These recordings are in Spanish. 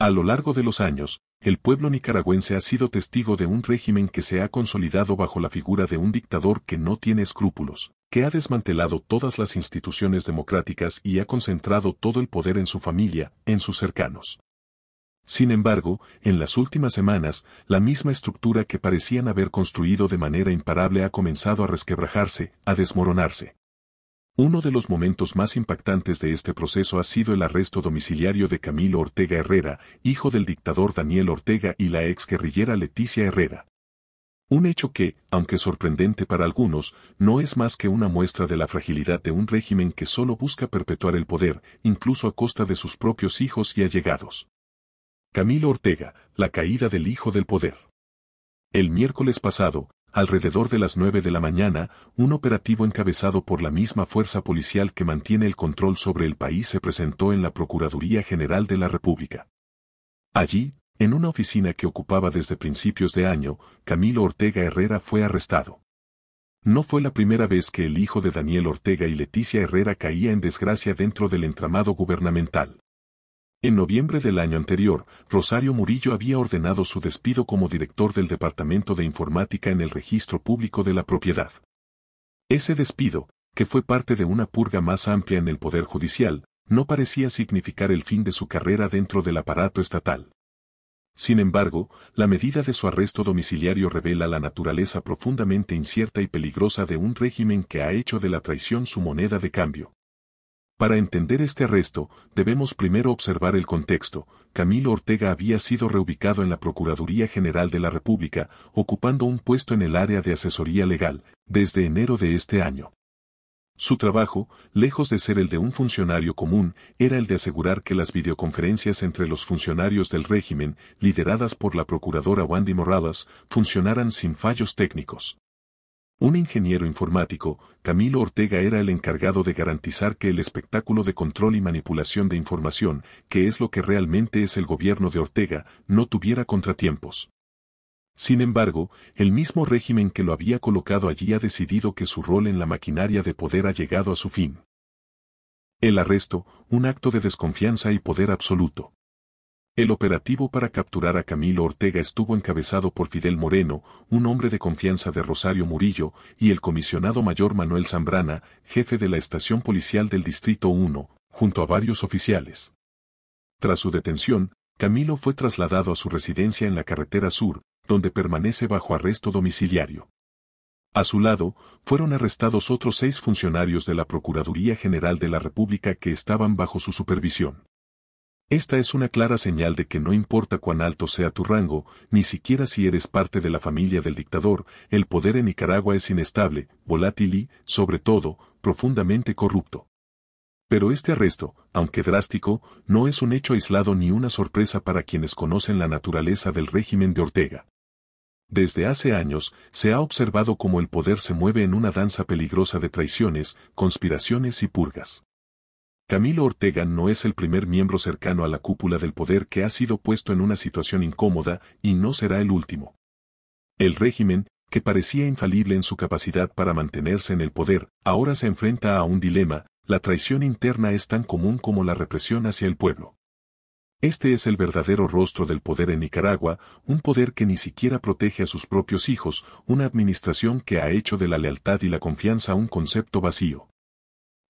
A lo largo de los años, el pueblo nicaragüense ha sido testigo de un régimen que se ha consolidado bajo la figura de un dictador que no tiene escrúpulos, que ha desmantelado todas las instituciones democráticas y ha concentrado todo el poder en su familia, en sus cercanos. Sin embargo, en las últimas semanas, la misma estructura que parecían haber construido de manera imparable ha comenzado a resquebrajarse, a desmoronarse. Uno de los momentos más impactantes de este proceso ha sido el arresto domiciliario de Camilo Ortega Herrera, hijo del dictador Daniel Ortega y la exguerrillera Leticia Herrera. Un hecho que, aunque sorprendente para algunos, no es más que una muestra de la fragilidad de un régimen que solo busca perpetuar el poder, incluso a costa de sus propios hijos y allegados. Camilo Ortega, la caída del hijo del poder. El miércoles pasado, alrededor de las 9 de la mañana, un operativo encabezado por la misma fuerza policial que mantiene el control sobre el país se presentó en la Procuraduría General de la República. Allí, en una oficina que ocupaba desde principios de año, Camilo Ortega Herrera fue arrestado. No fue la primera vez que el hijo de Daniel Ortega y Leticia Herrera caía en desgracia dentro del entramado gubernamental. En noviembre del año anterior, Rosario Murillo había ordenado su despido como director del Departamento de Informática en el Registro Público de la Propiedad. Ese despido, que fue parte de una purga más amplia en el Poder Judicial, no parecía significar el fin de su carrera dentro del aparato estatal. Sin embargo, la medida de su arresto domiciliario revela la naturaleza profundamente incierta y peligrosa de un régimen que ha hecho de la traición su moneda de cambio. Para entender este arresto, debemos primero observar el contexto. Camilo Ortega había sido reubicado en la Procuraduría General de la República, ocupando un puesto en el área de asesoría legal, desde enero de este año. Su trabajo, lejos de ser el de un funcionario común, era el de asegurar que las videoconferencias entre los funcionarios del régimen, lideradas por la procuradora Wandy Morales, funcionaran sin fallos técnicos. Un ingeniero informático, Camilo Ortega era el encargado de garantizar que el espectáculo de control y manipulación de información, que es lo que realmente es el gobierno de Ortega, no tuviera contratiempos. Sin embargo, el mismo régimen que lo había colocado allí ha decidido que su rol en la maquinaria de poder ha llegado a su fin. El arresto, un acto de desconfianza y poder absoluto. El operativo para capturar a Camilo Ortega estuvo encabezado por Fidel Moreno, un hombre de confianza de Rosario Murillo, y el comisionado mayor Manuel Zambrana, jefe de la estación policial del Distrito 1, junto a varios oficiales. Tras su detención, Camilo fue trasladado a su residencia en la carretera sur, donde permanece bajo arresto domiciliario. A su lado, fueron arrestados otros 6 funcionarios de la Procuraduría General de la República que estaban bajo su supervisión. Esta es una clara señal de que no importa cuán alto sea tu rango, ni siquiera si eres parte de la familia del dictador, el poder en Nicaragua es inestable, volátil y, sobre todo, profundamente corrupto. Pero este arresto, aunque drástico, no es un hecho aislado ni una sorpresa para quienes conocen la naturaleza del régimen de Ortega. Desde hace años, se ha observado cómo el poder se mueve en una danza peligrosa de traiciones, conspiraciones y purgas. Camilo Ortega no es el primer miembro cercano a la cúpula del poder que ha sido puesto en una situación incómoda, y no será el último. El régimen, que parecía infalible en su capacidad para mantenerse en el poder, ahora se enfrenta a un dilema: la traición interna es tan común como la represión hacia el pueblo. Este es el verdadero rostro del poder en Nicaragua, un poder que ni siquiera protege a sus propios hijos, una administración que ha hecho de la lealtad y la confianza un concepto vacío.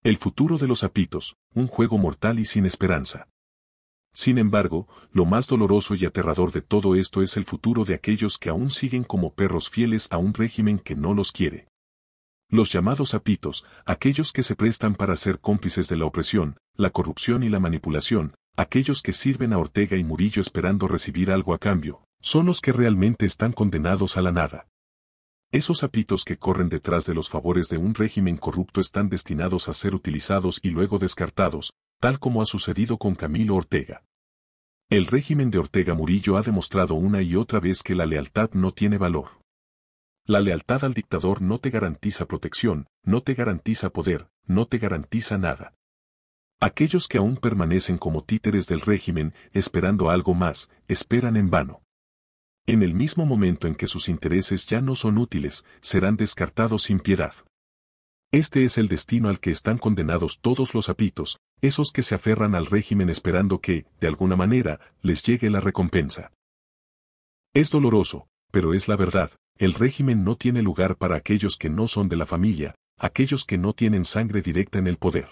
El futuro de los zapitos, un juego mortal y sin esperanza. Sin embargo, lo más doloroso y aterrador de todo esto es el futuro de aquellos que aún siguen como perros fieles a un régimen que no los quiere. Los llamados zapitos, aquellos que se prestan para ser cómplices de la opresión, la corrupción y la manipulación, aquellos que sirven a Ortega y Murillo esperando recibir algo a cambio, son los que realmente están condenados a la nada. Esos zapitos que corren detrás de los favores de un régimen corrupto están destinados a ser utilizados y luego descartados, tal como ha sucedido con Camilo Ortega. El régimen de Ortega Murillo ha demostrado una y otra vez que la lealtad no tiene valor. La lealtad al dictador no te garantiza protección, no te garantiza poder, no te garantiza nada. Aquellos que aún permanecen como títeres del régimen, esperando algo más, esperan en vano. En el mismo momento en que sus intereses ya no son útiles, serán descartados sin piedad. Este es el destino al que están condenados todos los zapitos, esos que se aferran al régimen esperando que, de alguna manera, les llegue la recompensa. Es doloroso, pero es la verdad, el régimen no tiene lugar para aquellos que no son de la familia, aquellos que no tienen sangre directa en el poder.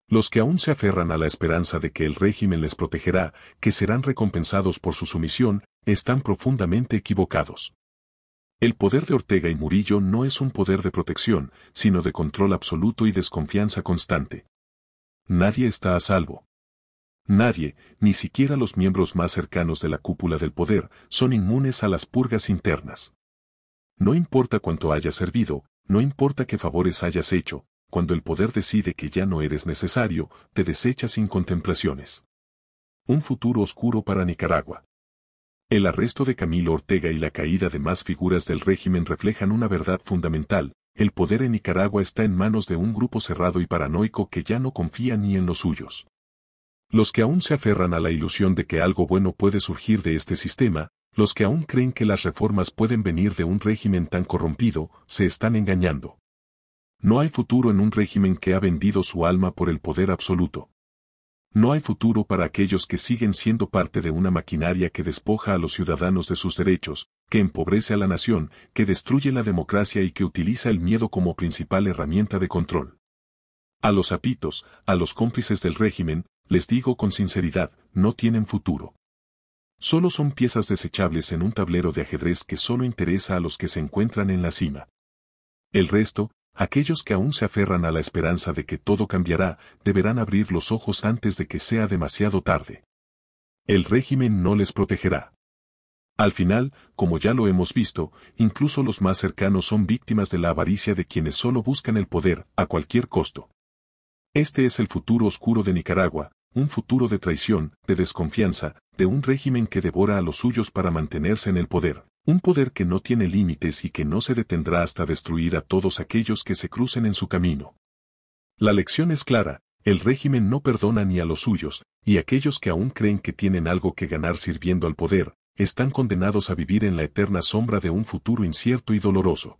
Los que aún se aferran a la esperanza de que el régimen les protegerá, que serán recompensados por su sumisión, están profundamente equivocados. El poder de Ortega y Murillo no es un poder de protección, sino de control absoluto y desconfianza constante. Nadie está a salvo. Nadie, ni siquiera los miembros más cercanos de la cúpula del poder, son inmunes a las purgas internas. No importa cuánto hayas servido, no importa qué favores hayas hecho, cuando el poder decide que ya no eres necesario, te desecha sin contemplaciones. Un futuro oscuro para Nicaragua. El arresto de Camilo Ortega y la caída de más figuras del régimen reflejan una verdad fundamental: el poder en Nicaragua está en manos de un grupo cerrado y paranoico que ya no confía ni en los suyos. Los que aún se aferran a la ilusión de que algo bueno puede surgir de este sistema, los que aún creen que las reformas pueden venir de un régimen tan corrompido, se están engañando. No hay futuro en un régimen que ha vendido su alma por el poder absoluto. No hay futuro para aquellos que siguen siendo parte de una maquinaria que despoja a los ciudadanos de sus derechos, que empobrece a la nación, que destruye la democracia y que utiliza el miedo como principal herramienta de control. A los sapitos, a los cómplices del régimen, les digo con sinceridad, no tienen futuro. Solo son piezas desechables en un tablero de ajedrez que solo interesa a los que se encuentran en la cima. El resto, aquellos que aún se aferran a la esperanza de que todo cambiará, deberán abrir los ojos antes de que sea demasiado tarde. El régimen no les protegerá. Al final, como ya lo hemos visto, incluso los más cercanos son víctimas de la avaricia de quienes solo buscan el poder, a cualquier costo. Este es el futuro oscuro de Nicaragua, un futuro de traición, de desconfianza, de un régimen que devora a los suyos para mantenerse en el poder. Un poder que no tiene límites y que no se detendrá hasta destruir a todos aquellos que se crucen en su camino. La lección es clara: el régimen no perdona ni a los suyos, y aquellos que aún creen que tienen algo que ganar sirviendo al poder, están condenados a vivir en la eterna sombra de un futuro incierto y doloroso.